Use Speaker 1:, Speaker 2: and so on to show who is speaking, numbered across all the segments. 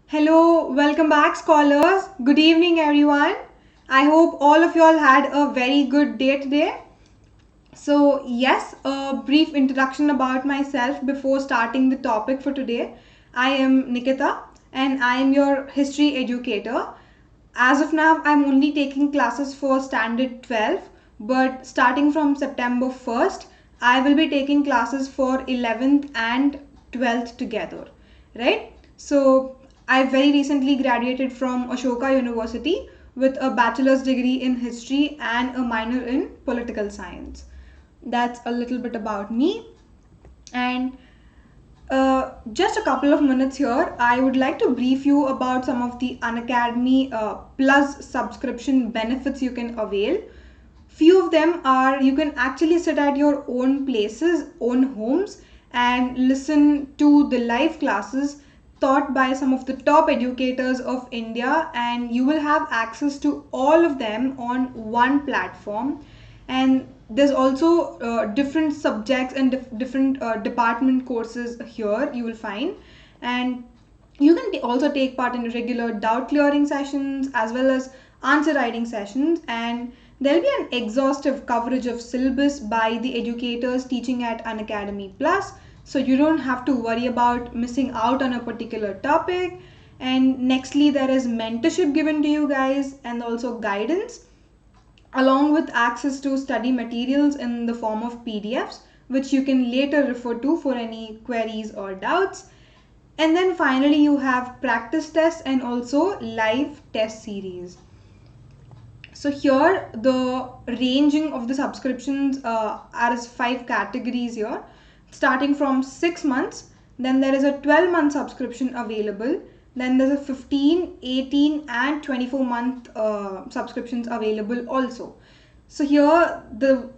Speaker 1: Hello, welcome back, scholars. Good evening, everyone. I hope all of you all had a very good day today. So, yes, a brief introduction about myself before starting the topic for today. I am Nikitha and I am your history educator. As of now, I'm only taking classes for standard 12, but starting from September 1st, I will be taking classes for 11th and 12th together, right? So, I very recently graduated from Ashoka University with a bachelor's degree in history and a minor in political science. That's a little bit about me. And just a couple of minutes here, I would like to brief you about some of the Unacademy Plus subscription benefits you can avail. Few of them are you can actually sit at your own places, own homes, and listen to the live classes taught by some of the top educators of India, and you will have access to all of them on one platform. And there's also different subjects and different department courses here you will find. And you can also take part in regular doubt clearing sessions as well as answer writing sessions, and there'll be an exhaustive coverage of syllabus by the educators teaching at Unacademy Plus, so you don't have to worry about missing out on a particular topic. And nextly, there is mentorship given to you guys and also guidance, along with access to study materials in the form of PDFs, which you can later refer to for any queries or doubts. And then finally, you have practice tests and also live test series. So here the ranging of the subscriptions are as 5 categories here, starting from 6 months. Then there is a 12-month subscription available. Then there's a 15, 18, and 24-month subscriptions available also. So here the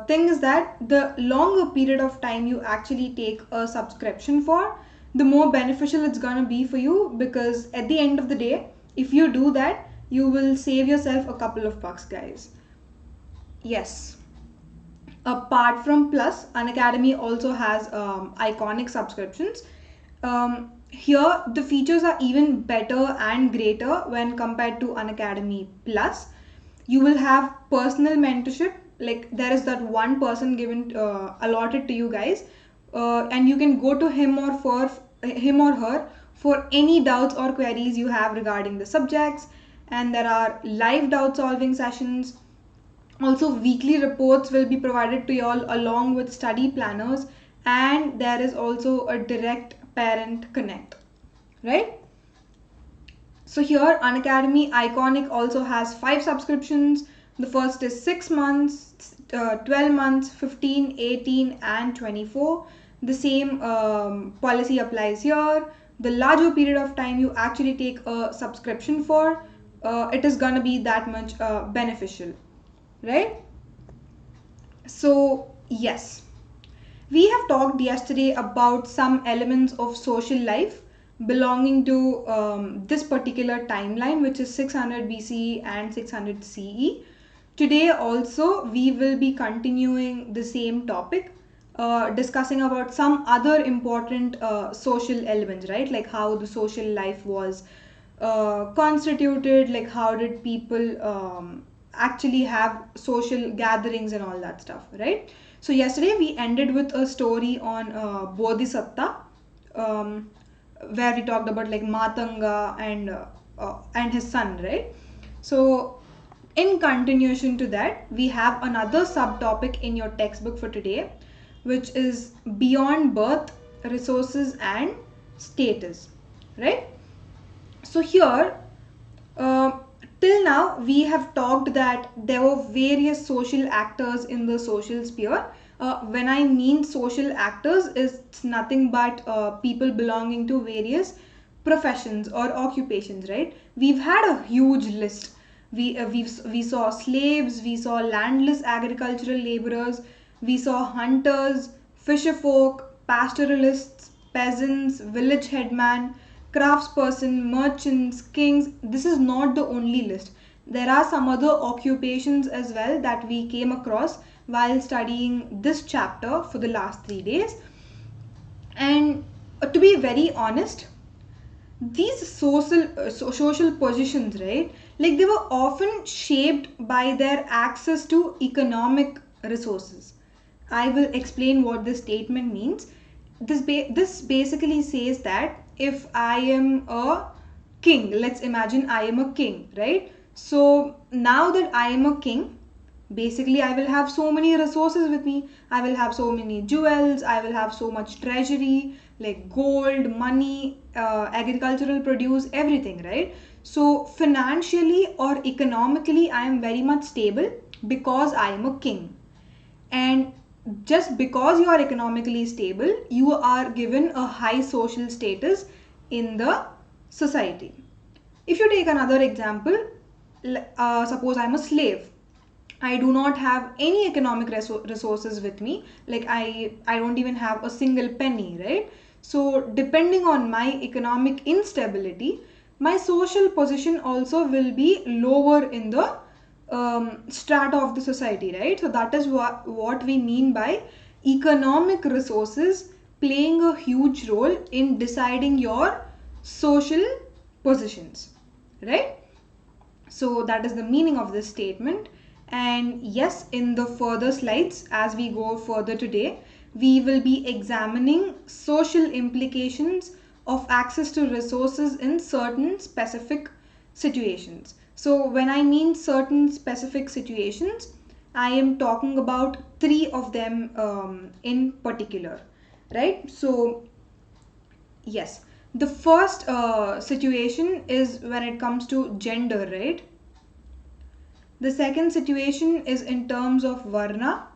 Speaker 1: thing is that the longer period of time you actually take a subscription for, the more beneficial it's gonna be for you, because at the end of the day, if you do that, you will save yourself a couple of bucks, guys. Yes. Apart from Plus, Unacademy also has iconic subscriptions. Here, the features are even better and greater when compared to Unacademy Plus. You will have personal mentorship, like there is that one person given allotted to you guys, and you can go to him or her for any doubts or queries you have regarding the subjects. And there are live doubt solving sessions. Also, weekly reports will be provided to you all along with study planners, and there is also a direct parent connect, right? So here Unacademy Iconic also has 5 subscriptions. The first is 6 months, 12 months, 15, 18, and 24. The same policy applies here. The larger period of time you actually take a subscription for, it is gonna be that much beneficial, right? So yes, we have talked yesterday about some elements of social life belonging to this particular timeline, which is 600 BCE and 600 CE. Today also we will be continuing the same topic, discussing about some other important social elements, right? Like how the social life was constituted, like how did people actually have social gatherings and all that stuff, right? So yesterday we ended with a story on Bodhisatta, um, where we talked about like Matanga and his son, right? So in continuation to that, we have another subtopic in your textbook for today, which is beyond birth, resources, and status, right? So here, uh, till now, we have talked that there were various social actors in the social sphere. When I mean social actors, it's nothing but people belonging to various professions or occupations, right? We've had a huge list. We saw slaves, we saw landless agricultural laborers, we saw hunters, fisherfolk, pastoralists, peasants, village headman, craftsperson, merchants, kings. This is not the only list. There are some other occupations as well that we came across while studying this chapter for the last 3 days. And to be very honest, these social positions, right, like they were often shaped by their access to economic resources. I will explain what this statement means. This basically says that if I am a king, let's imagine I am a king, right? So now that I am a king, basically I will have so many resources with me. I will have so many jewels, I will have so much treasury, like gold, money, agricultural produce, everything, right? So financially or economically I am very much stable because I am a king. And just because you are economically stable, you are given a high social status in the society. If you take another example, suppose I'm a slave. I do not have any economic resources with me. Like I don't even have a single penny, right? So depending on my economic instability, my social position also will be lower in the strata of the society, right? So that is what we mean by economic resources playing a huge role in deciding your social positions, right? So that is the meaning of this statement. And yes, in the further slides, as we go further today, we will be examining social implications of access to resources in certain specific situations. So when I mean certain specific situations, I am talking about three of them in particular, right? So yes, the first situation is when it comes to gender, right? The second situation is in terms of varna,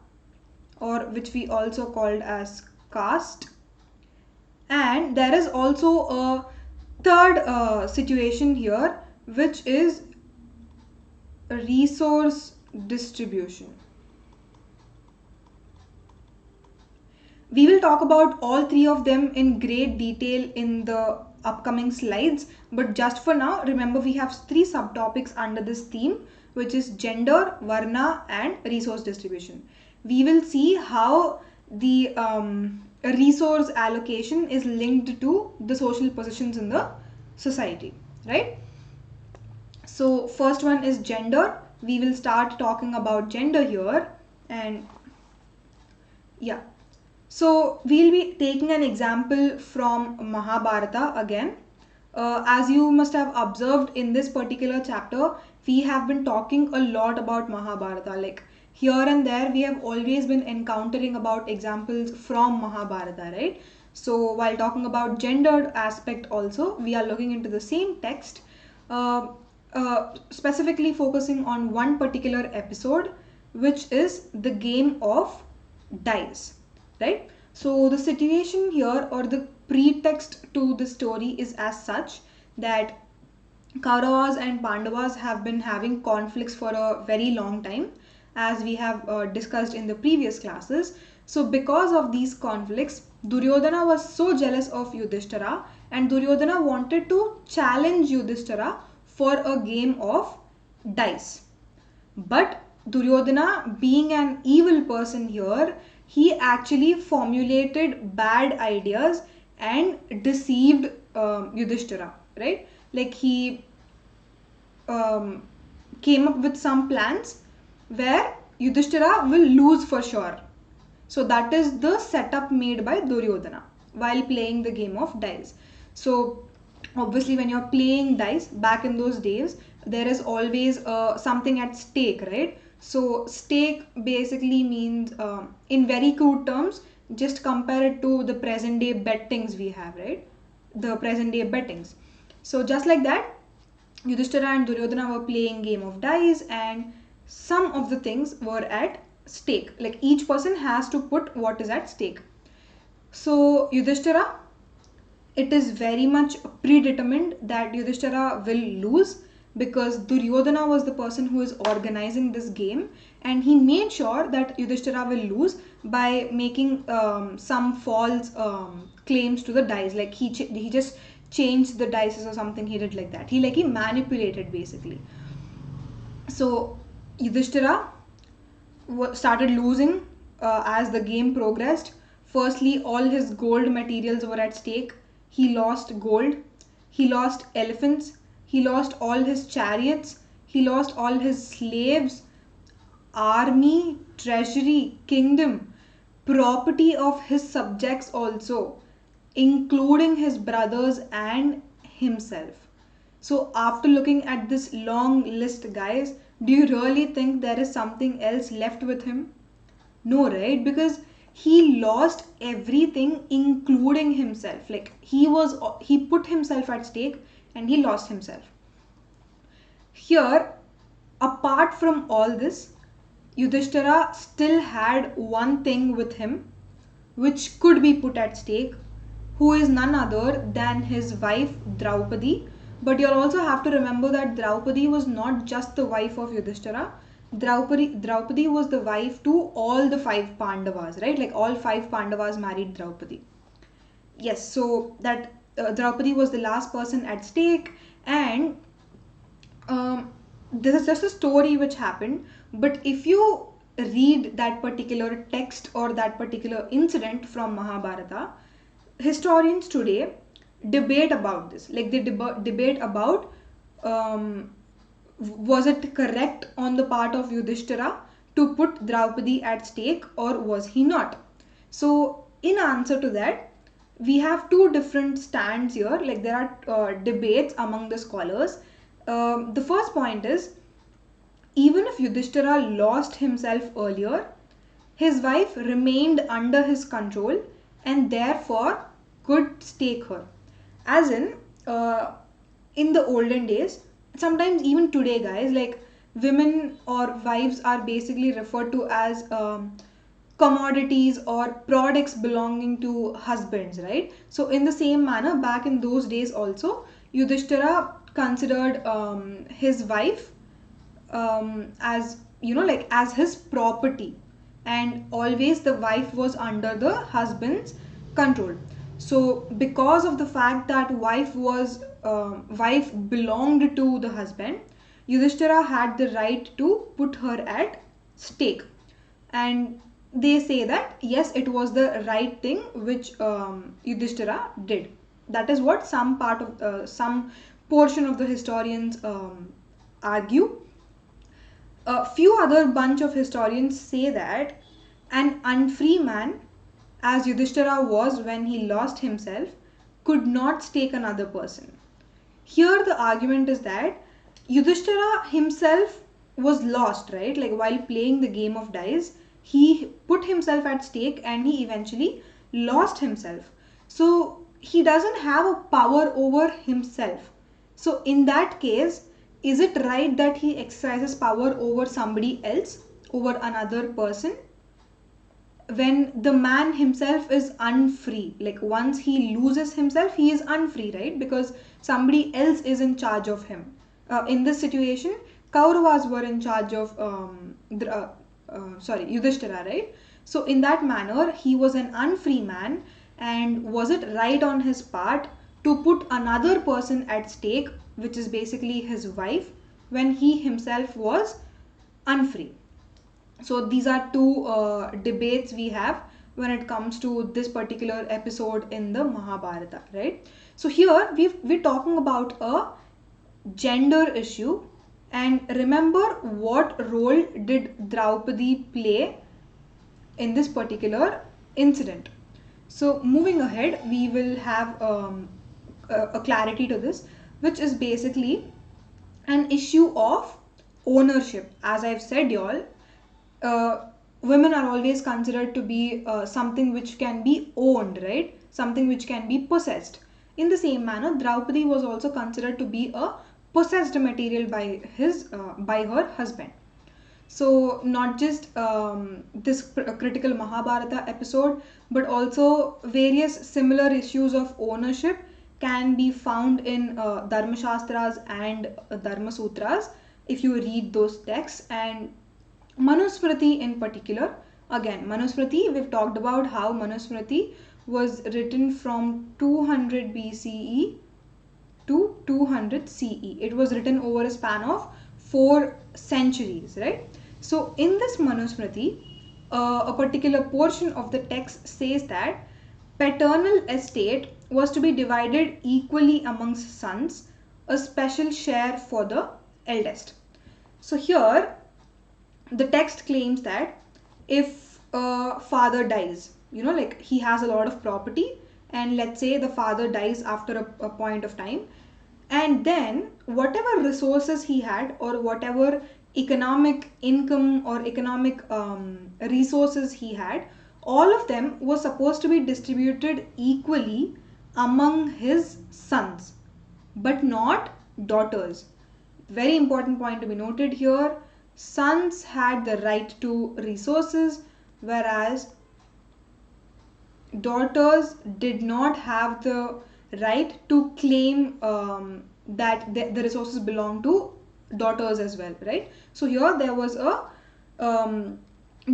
Speaker 1: or which we also called as caste. And there is also a third situation here, which is resource distribution. We will talk about all three of them in great detail in the upcoming slides, but just for now, remember we have three subtopics under this theme, which is gender, varna, and resource distribution. We will see how the resource allocation is linked to the social positions in the society, right? So first one is gender. We will start talking about gender here, and yeah. So we'll be taking an example from Mahabharata again. As you must have observed in this particular chapter, we have been talking a lot about Mahabharata. Like here and there, we have always been encountering about examples from Mahabharata, right? So while talking about gendered aspect also, we are looking into the same text, uh, specifically focusing on one particular episode, which is the game of dice, right? So the situation here, or the pretext to the story, is as such that Kauravas and Pandavas have been having conflicts for a very long time, as we have discussed in the previous classes. So because of these conflicts, Duryodhana was so jealous of Yudhishthira, and Duryodhana wanted to challenge Yudhishthira for a game of dice. But Duryodhana, being an evil person here, he actually formulated bad ideas and deceived Yudhishthira, right? Like he um, came up with some plans where Yudhishthira will lose for sure. So that is the setup made by Duryodhana while playing the game of dice. So obviously when you're playing dice back in those days, there is always something at stake, right? So stake basically means, in very crude terms, just compare it to the present day bettings we have, right? The present day bettings. So just like that, Yudhishthira and Duryodhana were playing game of dice, and some of the things were at stake. Like each person has to put what is at stake. So Yudhishthira, it is very much predetermined that Yudhishthira will lose, because Duryodhana was the person who is organizing this game, and he made sure that Yudhishthira will lose by making some false claims to the dice. Like he just changed the dice or something. He did like that. He manipulated basically. So Yudhishthira started losing as the game progressed. Firstly, all his gold materials were at stake. He lost gold. He lost elephants, he lost all his chariots, he lost all his slaves, army, treasury, kingdom, property of his subjects also, including his brothers and himself. So, after looking at this long list, guys, do you really think there is something else left with him? No, right? Because he lost everything, including himself. Like he put himself at stake and he lost himself. Here, apart from all this, Yudhishthira still had one thing with him which could be put at stake, who is none other than his wife Draupadi. But you'll also have to remember that Draupadi was not just the wife of Yudhishthira. Draupadi was the wife to all the five Pandavas, right? Like all five Pandavas married Draupadi. Yes, so that Draupadi was the last person at stake, and this is just a story which happened. But if you read that particular text or that particular incident from Mahabharata, historians today debate about this. Like they debate about um, was it correct on the part of Yudhishthira to put Draupadi at stake or was he not? So, in answer to that, we have two different stands here. Like there are debates among the scholars. The first point is, even if Yudhishthira lost himself earlier, his wife remained under his control and therefore could stake her. As in the olden days, sometimes even today, guys, like women or wives are basically referred to as commodities or products belonging to husbands, right? So, in the same manner, back in those days also, Yudhishthira considered his wife as like as his property, and always the wife was under the husband's control. So because of the fact that wife belonged to the husband, Yudhishthira had the right to put her at stake, and they say that yes, it was the right thing which Yudhishthira did. That is what some portion of the historians argue. A few other bunch of historians say that an unfree man, as Yudhishthira was when he lost himself, could not stake another person. Here the argument is that Yudhishthira himself was lost, right? Like while playing the game of dice, he put himself at stake and he eventually lost himself. So he doesn't have a power over himself. So in that case, is it right that he exercises power over somebody else, over another person, when the man himself is unfree? Like once he loses himself, he is unfree, right? Because somebody else is in charge of him. In this situation, Kauravas were in charge of Yudhishthira, right? So in that manner, he was an unfree man, and was it right on his part to put another person at stake, which is basically his wife, when he himself was unfree? So these are two debates we have when it comes to this particular episode in the Mahabharata, right? So here we're talking about a gender issue, and remember what role did Draupadi play in this particular incident. So moving ahead, we will have a clarity to this, which is basically an issue of ownership. As I've said, y'all, women are always considered to be something which can be owned, right? Something which can be possessed. In the same manner, Draupadi was also considered to be a possessed material by her husband. So not just this critical Mahabharata episode, but also various similar issues of ownership can be found in Dharma Shastras and Dharma Sutras if you read those texts. And Manusmriti in particular, again, Manusmriti, we've talked about how Manusmriti was written from 200 BCE to 200 CE. It was written over a span of 4 centuries, right? So in this Manusmriti, a particular portion of the text says that paternal estate was to be divided equally amongst sons, a special share for the eldest. So here the text claims that if a father dies, like he has a lot of property, and let's say the father dies after a point of time, and then whatever resources he had or whatever economic income or economic resources he had, all of them were supposed to be distributed equally among his sons, but not daughters. Very important point to be noted here. Sons had the right to resources, whereas daughters did not have the right to claim that the resources belong to daughters as well, right? So here there was a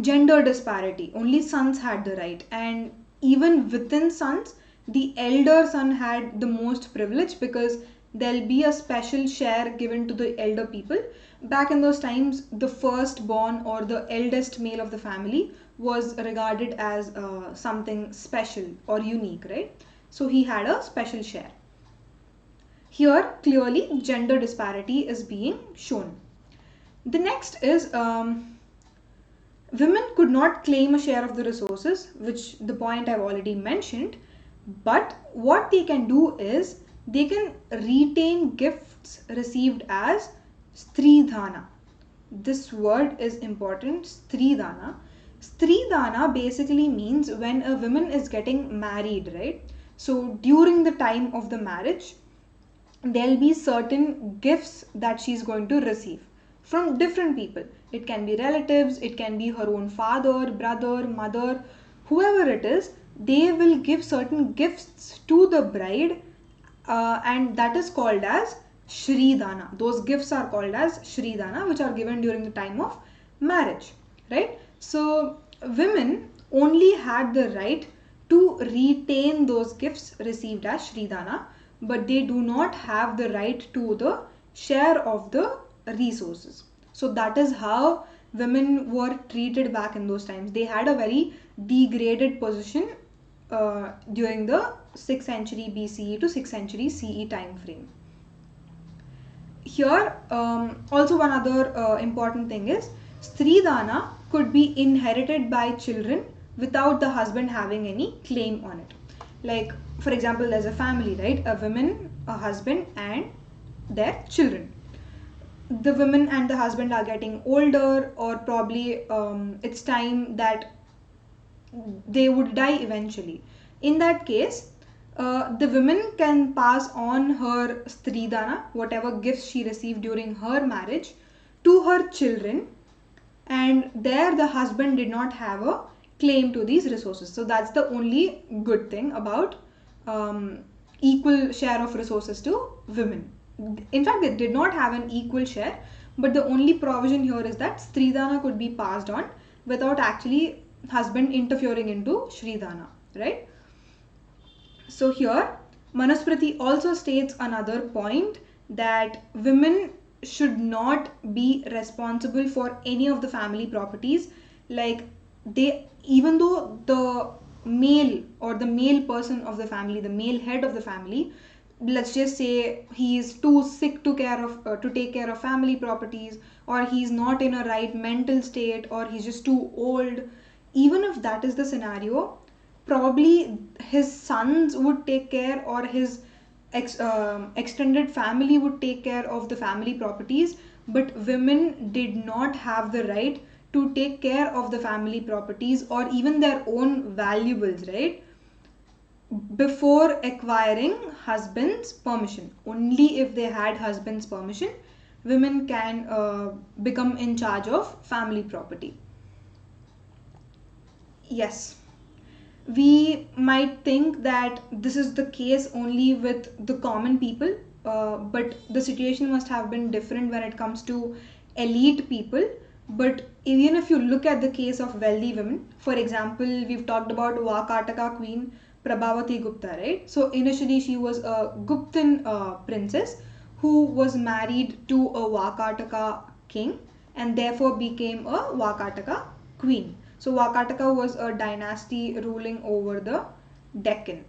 Speaker 1: gender disparity. Only sons had the right, and even within sons, the elder son had the most privilege because there'll be a special share given to the elder people. Back in those times, the firstborn or the eldest male of the family was regarded as something special or unique, right? So he had a special share. Here, clearly, gender disparity is being shown. The next is women could not claim a share of the resources, which the point I've already mentioned, but what they can do is they can retain gifts received as stridhana. This word is important, stridhana. Stridhana basically means when a woman is getting married, right? So during the time of the marriage, there'll be certain gifts that she's going to receive from different people. It can be relatives, it can be her own father, brother, mother, whoever it is. They will give certain gifts to the bride, and that is called as Shridana. Those gifts are called as Shridana, which are given during the time of marriage, right? So women only had the right to retain those gifts received as Shridana, but they do not have the right to the share of the resources. So that is how women were treated back in those times. They had a very degraded position during the 6th century BCE to 6th century CE time frame. Here, also one other important thing is Stridana could be inherited by children without the husband having any claim on it. Like, for example, there's a family, right? A woman, a husband, and their children. The women and the husband are getting older, or probably it's time that they would die eventually. In that case, the woman can pass on her stridana, whatever gifts she received during her marriage, to her children, and there the husband did not have a claim to these resources. So that's the only good thing about equal share of resources to women. In fact, they did not have an equal share, but the only provision here is that stridana could be passed on without actually husband interfering into Shridana, right? So here Manusmriti also states another point, that women should not be responsible for any of the family properties. Like, they, even though the male or the male person of the family, the male head of the family, let's just say he is too sick to take care of family properties, or he's not in a right mental state, or he's just too old, even if that is the scenario, probably his sons would take care, or his extended family would take care of the family properties, but women did not have the right to take care of the family properties or even their own valuables, right? Before acquiring husband's permission. Only if they had husband's permission, women can become in charge of family property. Yes, we might think that this is the case only with the common people, but the situation must have been different when it comes to elite people. But even if you look at the case of wealthy women, for example, we've talked about Vakataka queen Prabhavati Gupta, right? So initially she was a Guptan princess who was married to a Vakataka king and therefore became a Vakataka queen. So Vakataka was a dynasty ruling over the Deccan.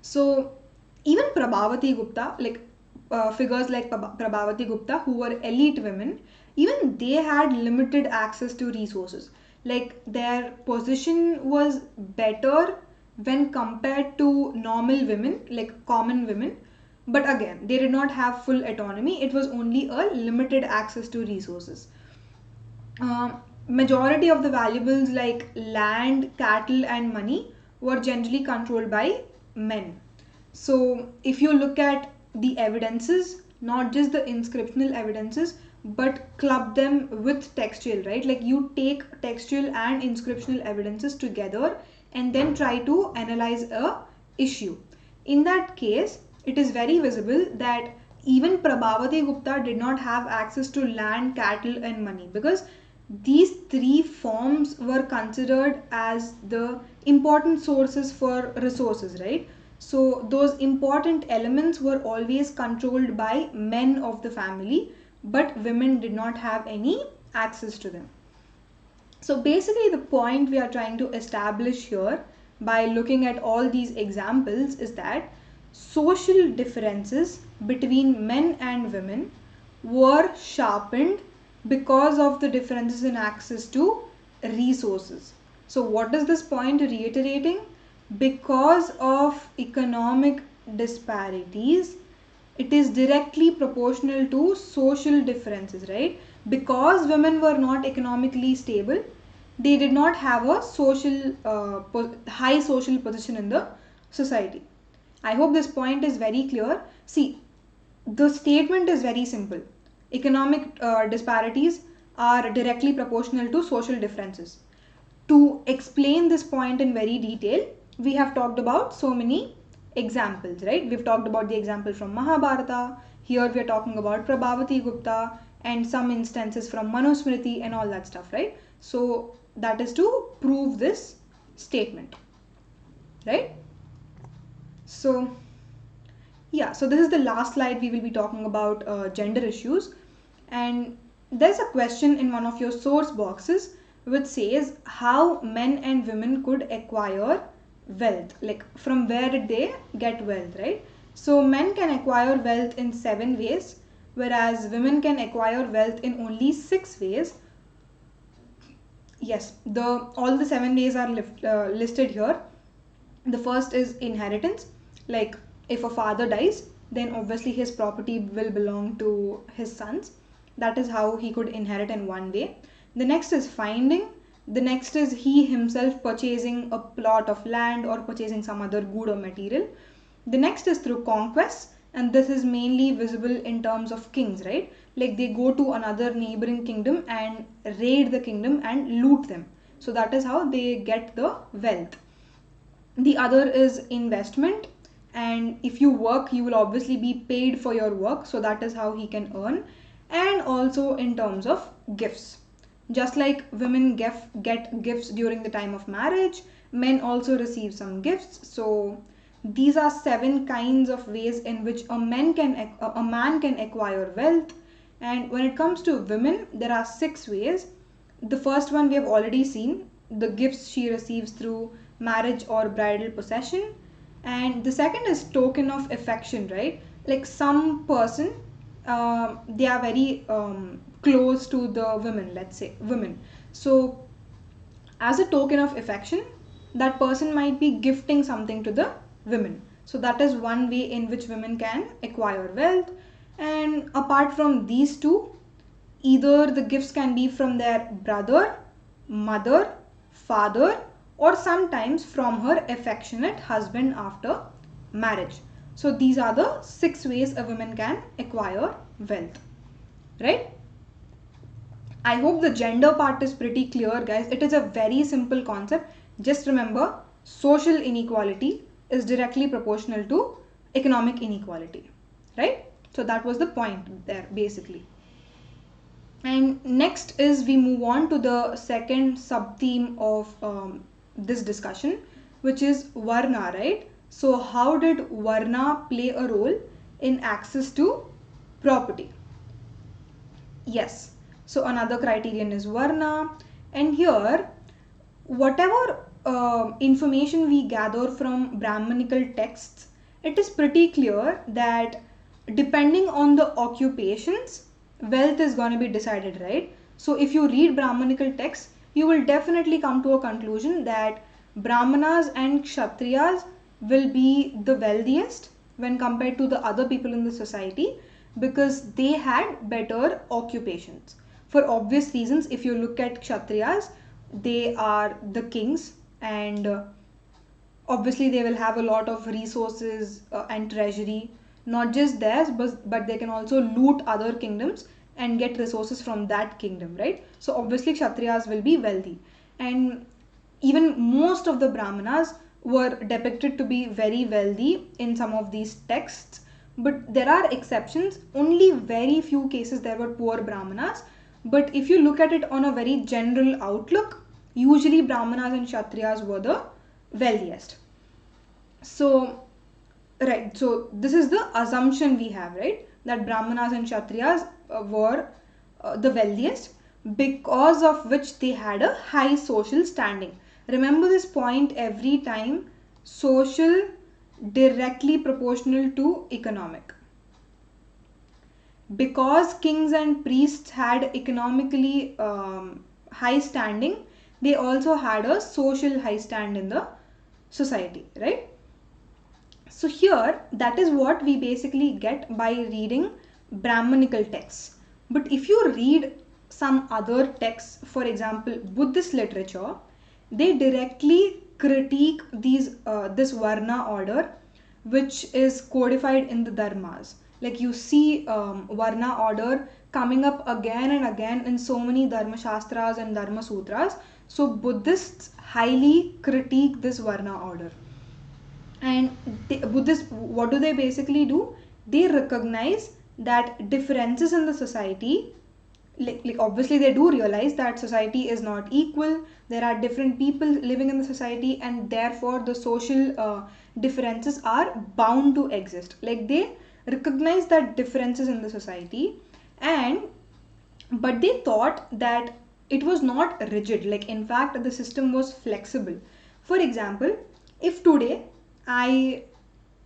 Speaker 1: So even Prabhavati Gupta, like figures like Prabhavati Gupta, who were elite women, even they had limited access to resources. Like their position was better when compared to normal women, like common women. But again, they did not have full autonomy. It was only a limited access to resources. Majority of the valuables like land, cattle, and money were generally controlled by men. So, if you look at the evidences, not just the inscriptional evidences, but club them with textual, right? Like you take textual and inscriptional evidences together and then try to analyze a issue. In that case, it is very visible that even Prabhavati Gupta did not have access to land, cattle, and money, because these three forms were considered as the important sources for resources, right? So those important elements were always controlled by men of the family, but women did not have any access to them. So basically the point we are trying to establish here by looking at all these examples is that social differences between men and women were sharpened because of the differences in access to resources. So what is this point reiterating? Because of economic disparities, it is directly proportional to social differences, right? Because women were not economically stable, they did not have a high social position in the society. I hope this point is very clear. See, the statement is very simple. Economic disparities are directly proportional to social differences. To explain this point in very detail, we have talked about so many examples, right? We've talked about the example from Mahabharata. Here we are talking about Prabhavati Gupta and some instances from Manusmriti and all that stuff, right? So that is to prove this statement, right? So yeah, so this is the last slide. We will be talking about gender issues, and there's a question in one of your source boxes which says how men and women could acquire wealth, like from where did they get wealth, right? So men can acquire wealth in 7 ways, whereas women can acquire wealth in only 6 ways. Yes, the all the 7 ways are listed here. The first is inheritance. Like if a father dies, then obviously his property will belong to his sons. That is how he could inherit in one way. The next is finding. The next is he himself purchasing a plot of land or purchasing some other good or material. The next is through conquest, and this is mainly visible in terms of kings, right? Like they go to another neighboring kingdom and raid the kingdom and loot them. So that is how they get the wealth. The other is investment, and if you work you will obviously be paid for your work, so that is how he can earn. And also in terms of gifts, just like women get gifts during the time of marriage, men also receive some gifts. So these are 7 kinds of ways in which a man can acquire wealth. And when it comes to women, there are 6 ways. The first one we have already seen, the gifts she receives through marriage or bridal possession. And the second is token of affection, right? Like some person, they are very close to the women, let's say women. So as a token of affection, that person might be gifting something to the women. So that is one way in which women can acquire wealth. And apart from these two, either the gifts can be from their brother, mother, father, or sometimes from her affectionate husband after marriage. So these are the 6 ways a woman can acquire wealth, right? I hope the gender part is pretty clear, guys. It is a very simple concept. Just remember, social inequality is directly proportional to economic inequality, right? So that was the point there, basically. And next is we move on to the second sub-theme of this discussion, which is Varna, right? So how did Varna play a role in access to property? Yes. So another criterion is Varna. And here, whatever information we gather from Brahmanical texts it is pretty clear that depending on the occupations, wealth is going to be decided, right? So if you read Brahmanical texts, you will definitely come to a conclusion that Brahmanas and Kshatriyas will be the wealthiest when compared to the other people in the society, because they had better occupations. For obvious reasons, if you look at Kshatriyas, they are the kings, and obviously they will have a lot of resources and treasury, not just theirs, but they can also loot other kingdoms and get resources from that kingdom, right? So obviously Kshatriyas will be wealthy, and even most of the Brahmanas were depicted to be very wealthy in some of these texts, but there are exceptions. Only very few cases there were poor Brahmanas, but if you look at it on a very general outlook, usually Brahmanas and Kshatriyas were the wealthiest. So, right, so this is the assumption we have, right? That Brahmanas and Kshatriyas were the wealthiest, because of which they had a high social standing. Remember this point every time: social directly proportional to economic. Because kings and priests had economically high standing, they also had a social high stand in the society, right? So here, that is what we basically get by reading Brahmanical texts. But if you read some other texts, for example Buddhist literature, they directly critique this Varna order, which is codified in the dharmas. Like you see Varna order coming up again and again in so many Dharma Shastras and Dharma Sutras. So Buddhists highly critique this Varna order. And Buddhists, what do they basically do? They recognize that differences in the society, like obviously they do realize that society is not equal, there are different people living in the society, and therefore the social differences are bound to exist. Like they recognize that differences in the society, and but they thought that it was not rigid. Like in fact the system was flexible. For example, if today I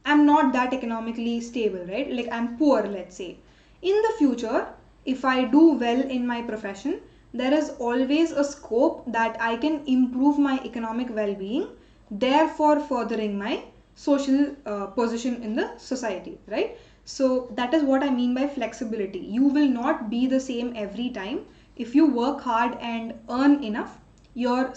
Speaker 1: am not that economically stable, right? Like I'm poor, let's say. In the future, if I do well in my profession, there is always a scope that I can improve my economic well-being, therefore furthering my social position in the society, right? So that is what I mean by flexibility. You will not be the same every time. If you work hard and earn enough, your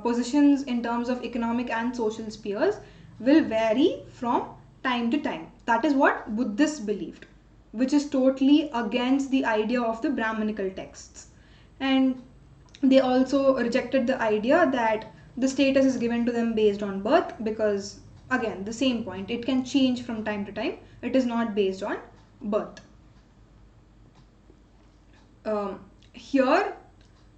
Speaker 1: positions in terms of economic and social spheres will vary from time to time. That is what Buddhists believed, which is totally against the idea of the Brahmanical texts. And they also rejected the idea that the status is given to them based on birth, because again the same point, it can change from time to time, it is not based on birth. Here,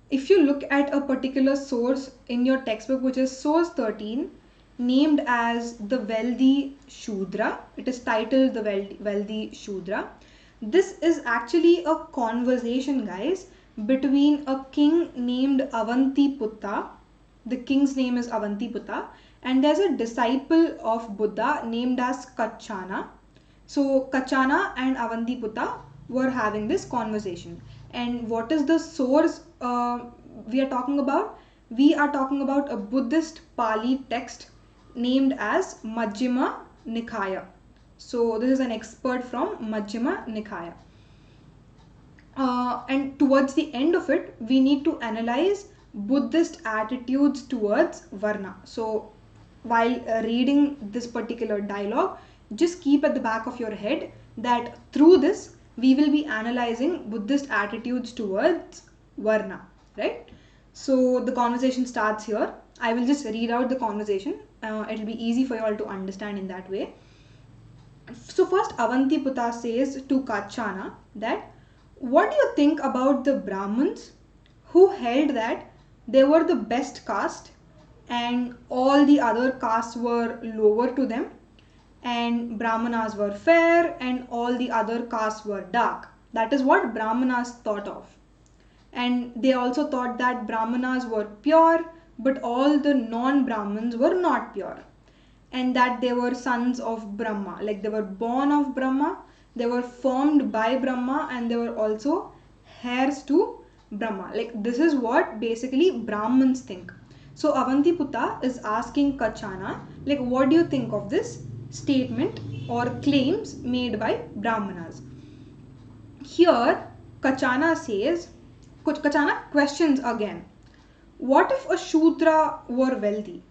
Speaker 1: if you look at a particular source in your textbook, which is source 13, named as the Wealthy Shudra, it is titled the Wealthy Shudra. This is actually a conversation, guys, between a king named Avantiputta. The king's name is Avantiputta, and there's a disciple of Buddha named as Kachana. So Kachana and Avantiputta were having this conversation. And what is the source we are talking about? We are talking about a Buddhist Pali text named as Majjhima Nikaya. So this is an expert from Majjhima Nikaya. And towards the end of it, we need to analyze Buddhist attitudes towards Varna. So while reading this particular dialogue, just keep at the back of your head that through this, we will be analyzing Buddhist attitudes towards Varna, right? So the conversation starts here. I will just read out the conversation. It will be easy for you all to understand in that way. So first Avantiputta says to Kachana that, what do you think about the Brahmins who held that they were the best caste and all the other castes were lower to them, and Brahmanas were fair and all the other castes were dark? That is what Brahmanas thought of. And they also thought that Brahmanas were pure, but all the non-Brahmins were not pure. and that they were sons of Brahma. Like they were born of Brahma, they were formed by Brahma, and they were also heirs to Brahma. Like this is what basically Brahmins think. So Avantiputta is asking Kachana, like, what do you think of this statement or claims made by Brahmanas? Here, Kachana questions again. What if a Shudra were wealthy?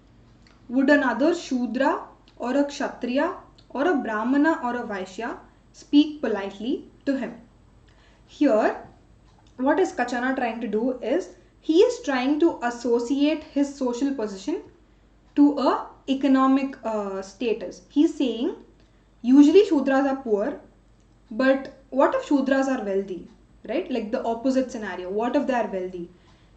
Speaker 1: Would another Shudra or a Kshatriya or a Brahmana or a Vaishya speak politely to him? Here, what is Kachana trying to do is he is trying to associate his social position to a economic status. He's saying usually Shudras are poor, but what if Shudras are wealthy, right? Like the opposite scenario. What if they are wealthy?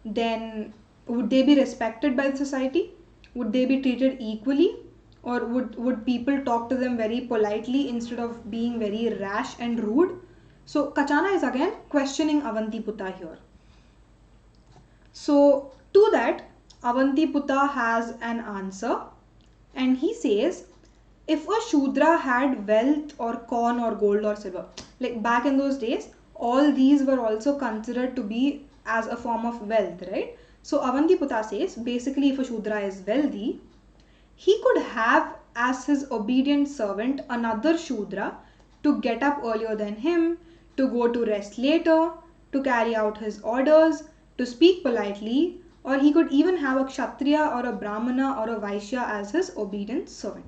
Speaker 1: Then would they be respected by the society? Would they be treated equally? Or would people talk to them very politely instead of being very rash and rude? So Kachana is again questioning Avantiputta here. So to that, Avantiputta has an answer, and he says, if a Shudra had wealth or corn or gold or silver, like back in those days, all these were also considered to be as a form of wealth, right? So Avantiputta says, basically if a Shudra is wealthy, he could have as his obedient servant another Shudra to get up earlier than him, to go to rest later, to carry out his orders, to speak politely, or he could even have a Kshatriya or a Brahmana or a Vaishya as his obedient servant.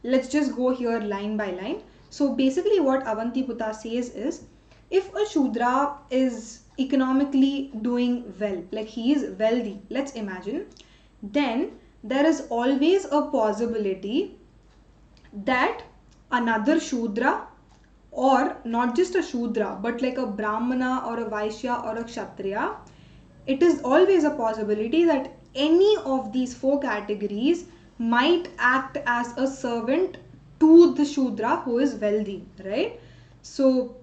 Speaker 1: Let's just go here line by line. So basically what Avantiputta says is, if a Shudra is economically doing well, like he is wealthy, let's imagine, then there is always a possibility that another Shudra, or not just a Shudra, but like a Brahmana or a Vaishya or a Kshatriya, it is always a possibility that any of these four categories might act as a servant to the Shudra who is wealthy, right? So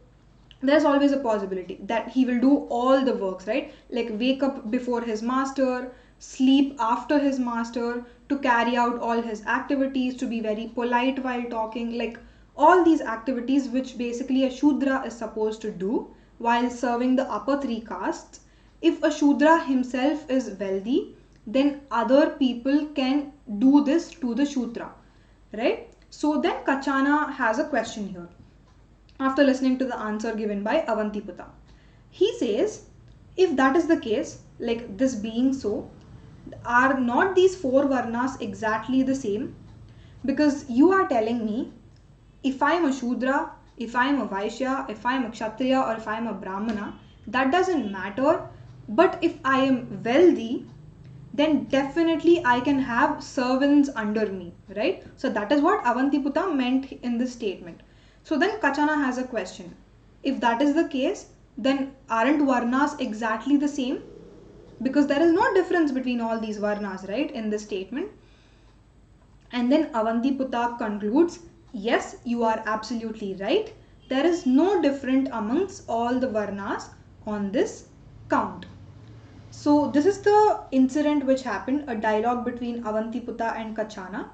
Speaker 1: there's always a possibility that he will do all the works, right? Like wake up before his master, sleep after his master, to carry out all his activities, to be very polite while talking, like all these activities which basically a Shudra is supposed to do while serving the upper three castes. If a Shudra himself is wealthy, then other people can do this to the Shudra, right? So then Kachana has a question here after listening to the answer given by Avantiputta. He says, if that is the case, like this being so, are not these four varnas exactly the same? Because you are telling me, if I am a Shudra, if I am a Vaishya, if I am a Kshatriya, or if I am a Brahmana, that doesn't matter. But if I am wealthy, then definitely I can have servants under me, right? So that is what Avantiputta meant in this statement. So then Kachana has a question. If that is the case, then aren't varnas exactly the same? Because there is no difference between all these varnas, right, in this statement. And then Avantiputta concludes, yes, you are absolutely right. There is no difference amongst all the varnas on this count. So this is the incident which happened, a dialogue between Avantiputta and Kachana.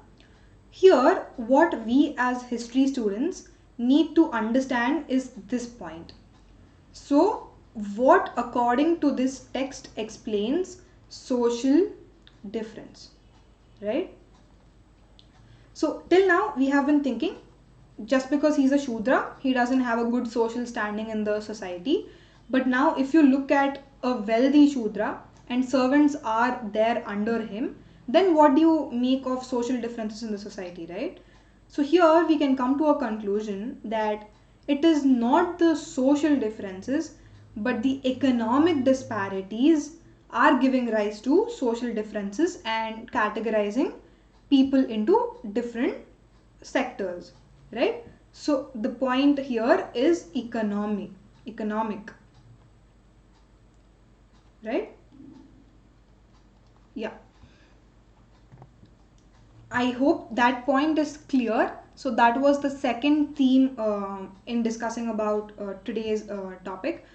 Speaker 1: Here, what we as history students need to understand is this point. So, what according to this text explains social difference, right? So, till now we have been thinking just because he's a Shudra, he doesn't have a good social standing in the society. But now if you look at a wealthy Shudra and servants are there under him, then what do you make of social differences in the society, right? So here we can come to a conclusion that it is not the social differences, but the economic disparities are giving rise to social differences and categorizing people into different sectors, right? So the point here is economic, right? Yeah. I hope that point is clear. So that was the second theme in discussing about today's topic.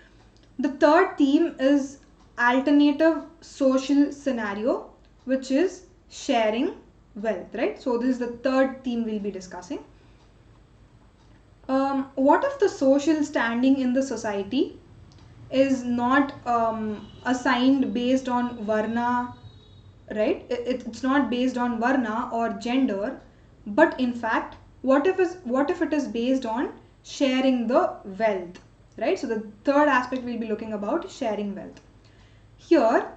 Speaker 1: The third theme is alternative social scenario, which is sharing wealth, right? So this is the third theme we'll be discussing. What if the social standing in the society is not assigned based on varna, right? It's not based on varna or gender, but in fact, what if it is based on sharing the wealth, right? So the third aspect we'll be looking about is sharing wealth. Here,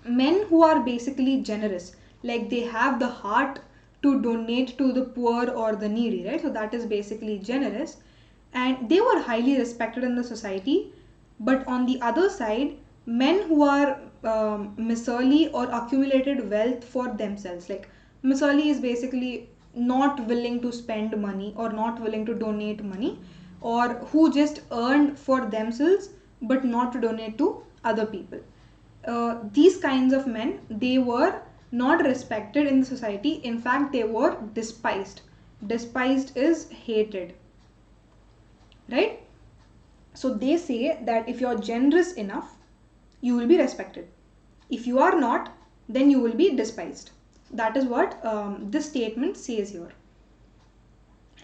Speaker 1: men who are basically generous, like they have the heart to donate to the poor or the needy, right? So that is basically generous, and they were highly respected in the society. But on the other side, men who are miserly or accumulated wealth for themselves, like miserly is basically not willing to spend money or not willing to donate money, or who just earned for themselves but not to donate to other people. These kinds of men, they were not respected in the society. In fact, they were despised. Despised is hated, right? So they say that if you're generous enough, you will be respected. If you are not, then you will be despised. That is what this statement says here.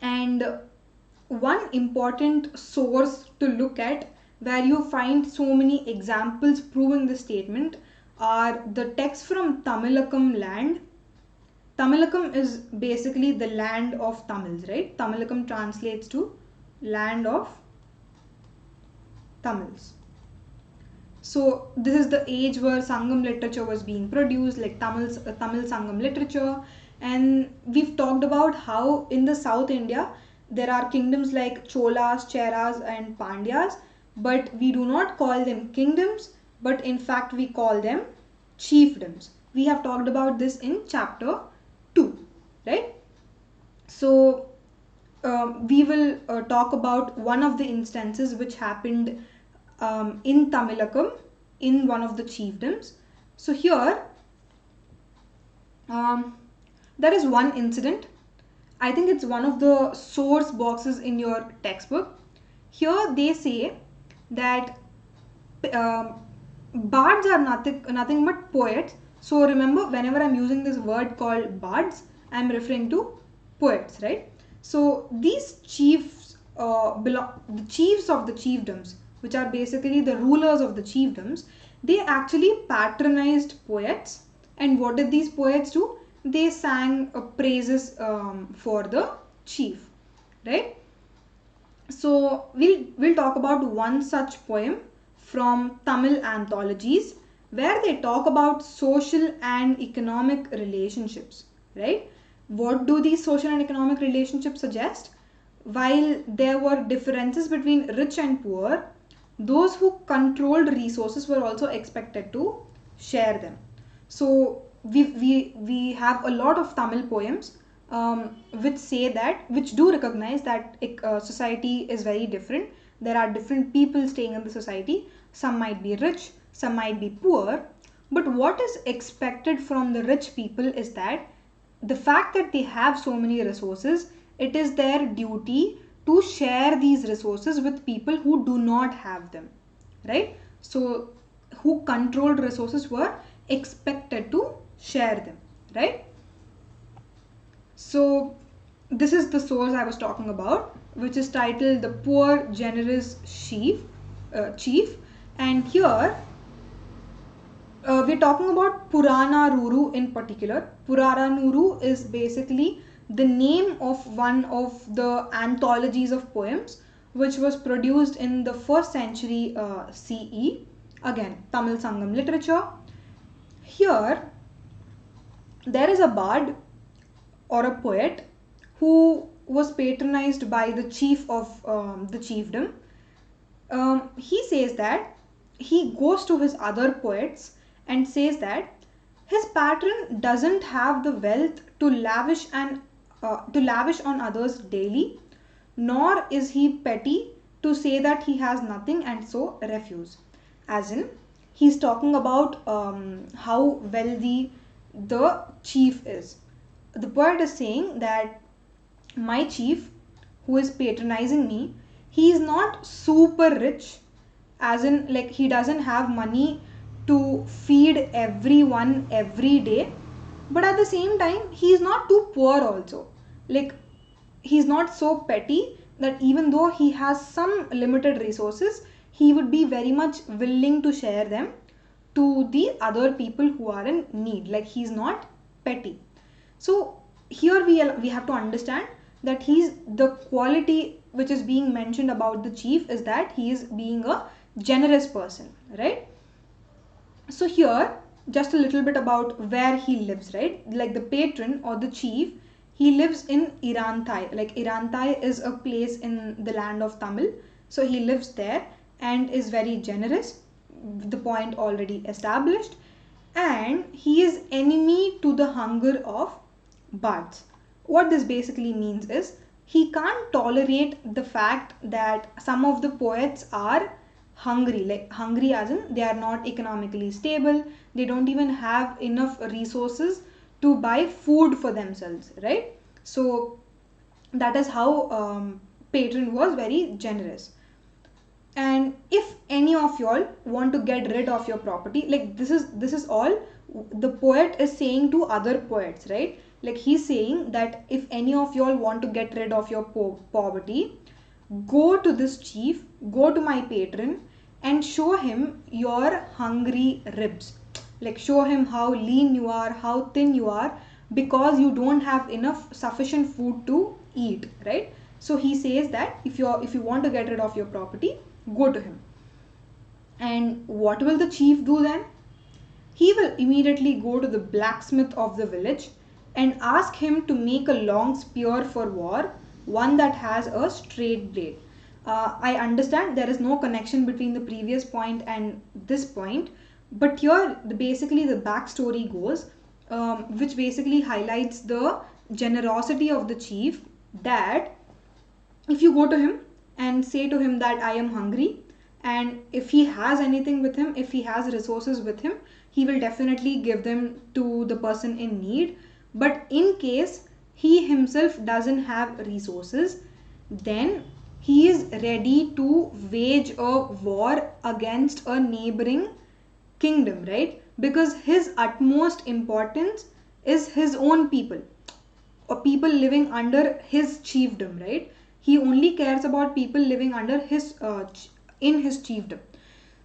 Speaker 1: And one important source to look at where you find so many examples proving this statement are the texts from Tamilakam land. Tamilakam is basically the land of Tamils, right? Tamilakam translates to land of Tamils. So this is the age where Sangam literature was being produced, like Tamil Sangam literature. And we've talked about how in the South India there are kingdoms like Cholas, Cheras and Pandyas, but we do not call them kingdoms, but in fact we call them chiefdoms. We have talked about this in chapter 2, right? So we will talk about one of the instances which happened in Tamilakam in one of the chiefdoms. So here there is one incident. I think it's one of the source boxes in your textbook. Here they say that bards are nothing but poets. So remember, whenever I'm using this word called bards, I'm referring to poets, right? So these chiefs, the chiefs of the chiefdoms, which are basically the rulers of the chiefdoms, they actually patronized poets. And what did these poets do? They sang praises for the chief, right? So we'll talk about one such poem from Tamil anthologies where they talk about social and economic relationships, right? What do these social and economic relationships suggest? While there were differences between rich and poor, those who controlled resources were also expected to share them. So we have a lot of Tamil poems which do recognize that society is very different. There are different people staying in the society. Some might be rich, some might be poor. But what is expected from the rich people is that the fact that they have so many resources, it is their duty to share these resources with people who do not have them, right? So who controlled resources were expected to share them, right? So this is the source I was talking about, which is titled The Poor Generous Chief. And here we're talking about Puranaruru in particular. Puranaruru is basically the name of one of the anthologies of poems which was produced in the 1st century CE. Again, Tamil Sangam literature. Here there is a bard or a poet who was patronized by the chief of the chiefdom. He says that he goes to his other poets and says that his patron doesn't have the wealth to lavish on others daily, nor is he petty to say that he has nothing and so refuse. As in, he's talking about how wealthy the chief is. The poet is saying that my chief, who is patronizing me, he is not super rich, as in like he doesn't have money to feed everyone every day, but at the same time he's not too poor also. Like, he's not so petty that even though he has some limited resources, he would be very much willing to share them to the other people who are in need. Like, he's not petty. So here we have to understand that he's the quality which is being mentioned about the chief is that he is being a generous person, right? So here, just a little bit about where he lives, right? Like, the patron or the chief, he lives in Iranthai. Like, Iranthai is a place in the land of Tamil. So he lives there and is very generous. The point already established. And he is enemy to the hunger of bards. What this basically means is he can't tolerate the fact that some of the poets are hungry, like hungry as in they are not economically stable, they don't even have enough resources to buy food for themselves, right? So that is how patron was very generous. And if any of y'all want to get rid of your property, like, this is all the poet is saying to other poets, right? Like, he's saying that if any of y'all want to get rid of your poverty, go to this chief, go to my patron, and show him your hungry ribs. Like, show him how lean you are, how thin you are, because you don't have enough sufficient food to eat, right? So he says that if you want to get rid of your property, go to him. And what will the chief do then? He will immediately go to the blacksmith of the village and ask him to make a long spear for war, one that has a straight blade. I understand there is no connection between the previous point and this point, but here basically the backstory goes, which basically highlights the generosity of the chief, that if you go to him and say to him that I am hungry, and if he has anything with him, if he has resources with him, he will definitely give them to the person in need. But in case he himself doesn't have resources, then he is ready to wage a war against a neighboring kingdom, right? Because his utmost importance is his own people, or people living under his chiefdom, right? He only cares about people living under his in his chiefdom.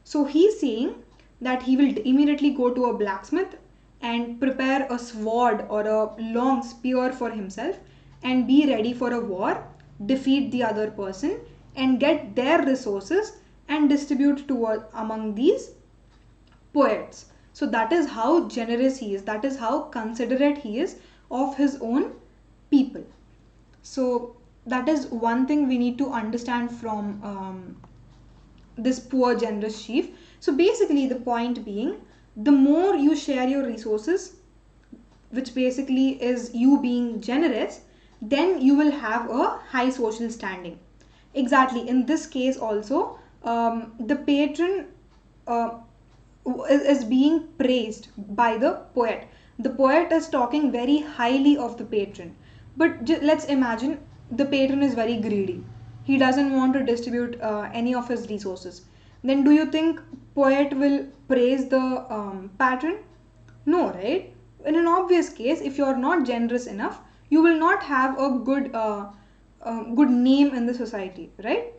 Speaker 1: So he's saying that he will immediately go to a blacksmith and prepare a sword or a long spear for himself and be ready for a war, defeat the other person, and get their resources and distribute to among these poets. So that is how generous he is, that is how considerate he is of his own people. So that is one thing we need to understand from this poor generous chief. So basically the point being, the more you share your resources, which basically is you being generous, then you will have a high social standing. Exactly, in this case also, the patron uh, is being praised by the poet. The poet is talking very highly of the patron. But let's imagine the patron is very greedy. He doesn't want to distribute any of his resources. Then do you think poet will praise the patron? No, right? In an obvious case, if you are not generous enough, you will not have a good name in the society, right?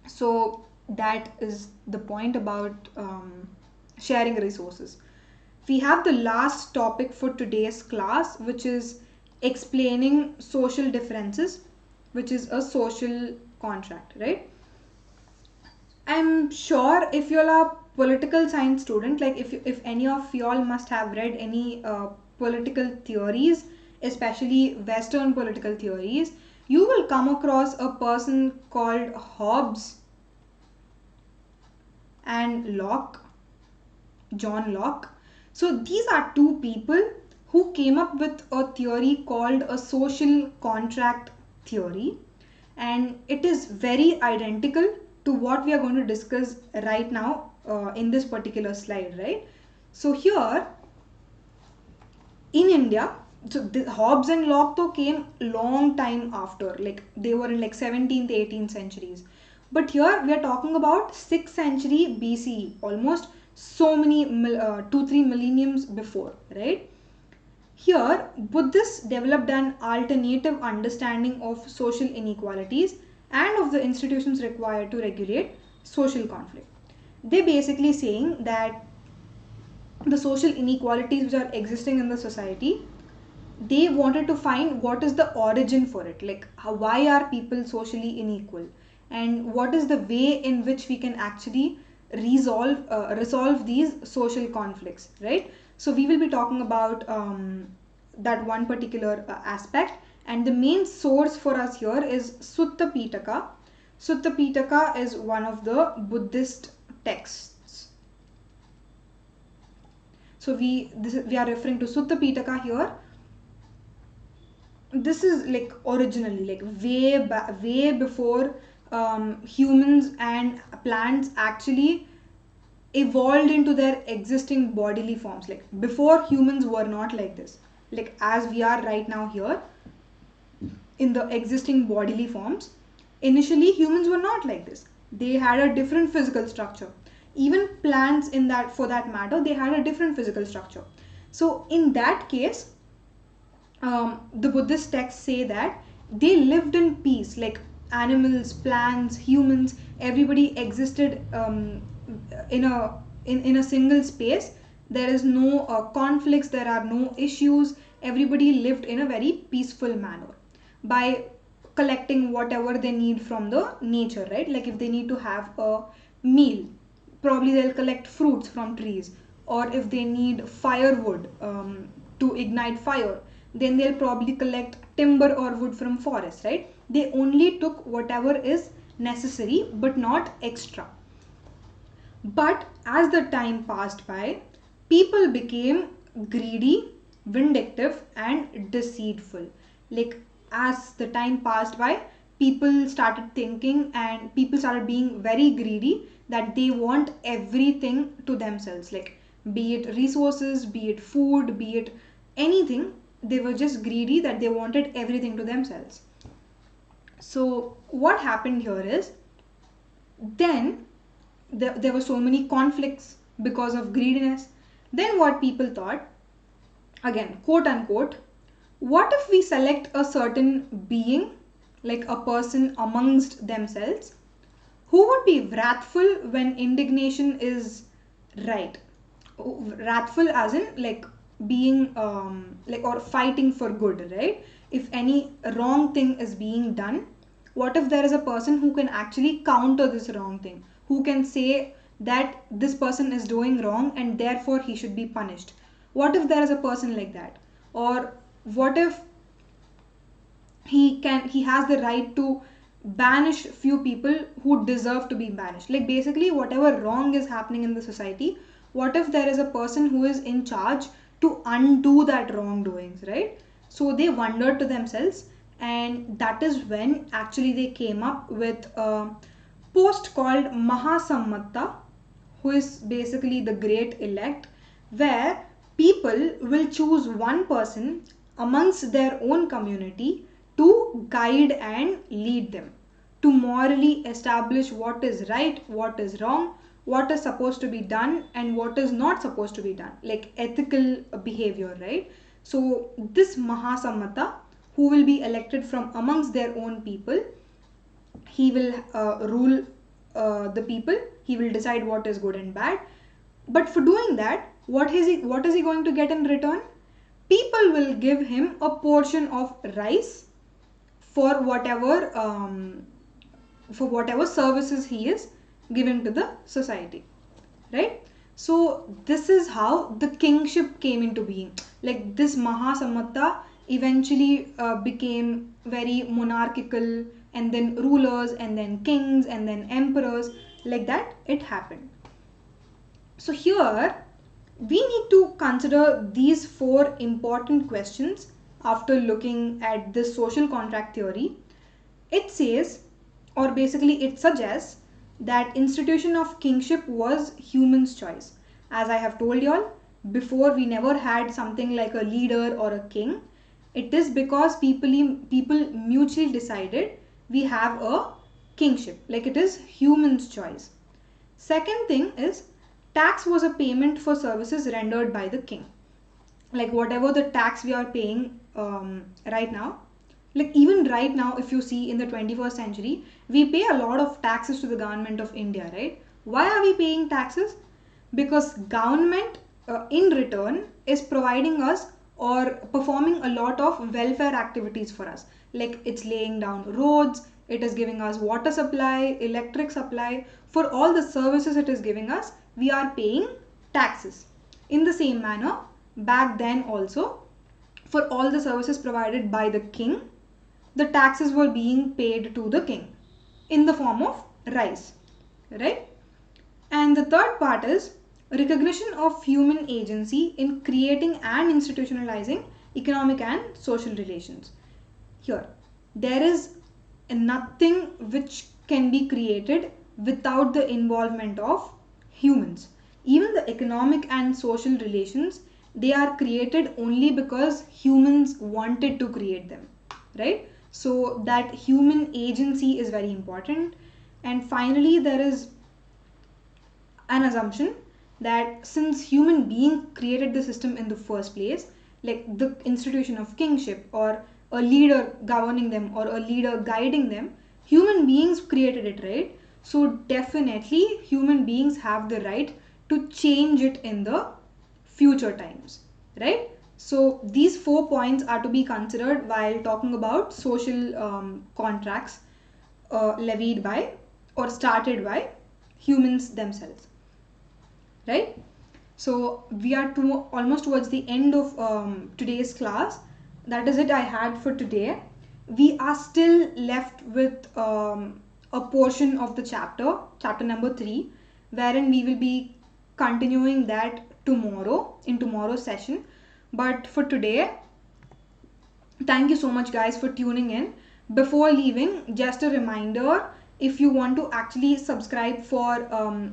Speaker 1: So that is the point about sharing resources. We have the last topic for today's class, which is explaining social differences, which is a social contract, right? I'm sure if you're a political science student, like if any of y'all must have read any political theories, especially Western political theories, you will come across a person called Hobbes and Locke, John Locke. So these are two people who came up with a theory called a social contract theory, and it is very identical to what we are going to discuss right now in this particular slide, right? So here in India, so the Hobbes and Locke though came long time after, like they were in like 17th 18th centuries, but here we are talking about 6th century BCE, almost so many 2-3 millenniums before, right? Here, Buddhists developed an alternative understanding of social inequalities and of the institutions required to regulate social conflict. They basically saying that the social inequalities which are existing in the society, they wanted to find what is the origin for it, like why are people socially unequal, and what is the way in which we can actually resolve these social conflicts, right? So we will be talking about that one particular aspect, and the main source for us here is Sutta Pitaka. Sutta Pitaka is one of the Buddhist texts. So we are referring to Sutta Pitaka here. This is like originally, like way before humans and plants actually evolved into their existing bodily forms. Like before, humans were not like this, like as we are right now here in the existing bodily forms. Initially, humans were not like this. They had a different physical structure. Even plants, in that, for that matter, they had a different physical structure. So in that case, the Buddhist texts say that they lived in peace, like animals, plants, humans, everybody existed in a single space. There is no conflicts, there are no issues. Everybody lived in a very peaceful manner by collecting whatever they need from the nature, right? Like if they need to have a meal, probably they'll collect fruits from trees, or if they need firewood to ignite fire, then they'll probably collect timber or wood from forests, right? They only took whatever is necessary but not extra. But as the time passed by, people became greedy, vindictive, and deceitful. Like as the time passed by, people started thinking and people started being very greedy, that they want everything to themselves. Like be it resources, be it food, be it anything, they were just greedy that they wanted everything to themselves. So what happened here is, then there were so many conflicts because of greediness. Then what people thought, again quote unquote, what if we select a certain being, like a person amongst themselves, who would be wrathful when indignation is right? Wrathful as in like being like, or fighting for good, right? If any wrong thing is being done, what if there is a person who can actually counter this wrong thing, who can say that this person is doing wrong and therefore he should be punished? What if there is a person like that? Or what if he has the right to banish few people who deserve to be banished? Like basically whatever wrong is happening in the society, what if there is a person who is in charge to undo that wrongdoings, right? So they wondered to themselves, and that is when actually they came up with a post called Mahasammatta, who is basically the great elect, where people will choose one person amongst their own community to guide and lead them, to morally establish what is right, what is wrong, what is supposed to be done, and what is not supposed to be done, like ethical behavior, right? So, this Mahasamata, who will be elected from amongst their own people, he will rule the people, he will decide what is good and bad. But for doing that, what is he going to get in return? People will give him a portion of rice for whatever services he is giving to the society, right? So this is how the kingship came into being. Like this Mahasamata eventually became very monarchical, and then rulers, and then kings, and then emperors. Like that it happened. So here we need to consider these four important questions after looking at this social contract theory. It says, or basically it suggests, that institution of kingship was human's choice. As I have told y'all, before we never had something like a leader or a king. It is because people mutually decided we have a kingship, like it is human's choice. Second thing is, tax was a payment for services rendered by the king. like whatever the tax we are paying right now, like even right now, if you see in the 21st century, we pay a lot of taxes to the government of India, right? Why are we paying taxes? Because government in return is providing us or performing a lot of welfare activities for us, like it's laying down roads, it is giving us water supply, electric supply. For all the services it is giving us, we are paying taxes. In the same manner, back then also, for all the services provided by the king, the taxes were being paid to the king in the form of rice, right? And the third part is recognition of human agency in creating and institutionalizing economic and social relations. Here, there is nothing which can be created without the involvement of humans. Even the economic and social relations, they are created only because humans wanted to create them, right? So that human agency is very important. And finally, there is an assumption that since human being created the system in the first place, like the institution of kingship or a leader governing them or a leader guiding them, human beings created it, right? So definitely human beings have the right to change it in the future times, right? So these 4 points are to be considered while talking about social contracts levied by or started by humans themselves, right? So we are almost towards the end of today's class. That is it I had for today. We are still left with a portion of the chapter number 3, wherein we will be continuing that tomorrow in tomorrow's session. But for today, thank you so much guys for tuning in. Before leaving, just a reminder, if you want to actually subscribe for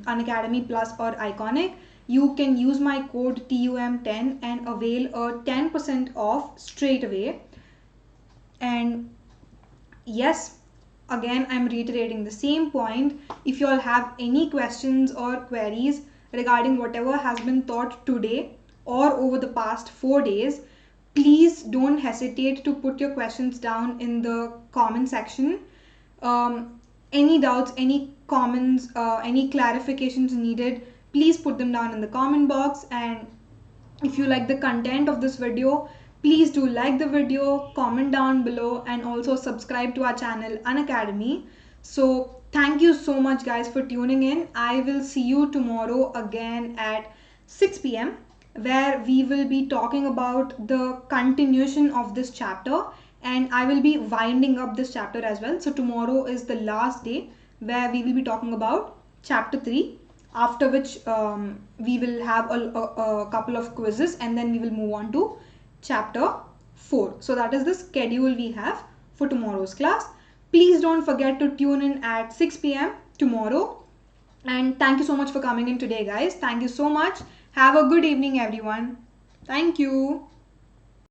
Speaker 1: Unacademy Plus or Iconic, you can use my code TUM10 and avail a 10% off straight away. And yes, again I'm reiterating the same point. If you all have any questions or queries regarding whatever has been taught today or over the past 4 days, please don't hesitate to put your questions down in the comment section. Any doubts, any comments, any clarifications needed, please put them down in the comment box. And if you like the content of this video, please do like the video, comment down below, and also subscribe to our channel Unacademy. So thank you so much guys for tuning in. I will see you tomorrow again at 6 p.m. where we will be talking about the continuation of this chapter, and I will be winding up this chapter as well. So tomorrow is the last day where we will be talking about chapter 3, after which we will have a couple of quizzes and then we will move on to chapter 4. So that is the schedule we have for tomorrow's class. Please don't forget to tune in at 6 p.m. tomorrow. And thank you so much for coming in today guys. Thank you so much. Have a good evening everyone. Thank you.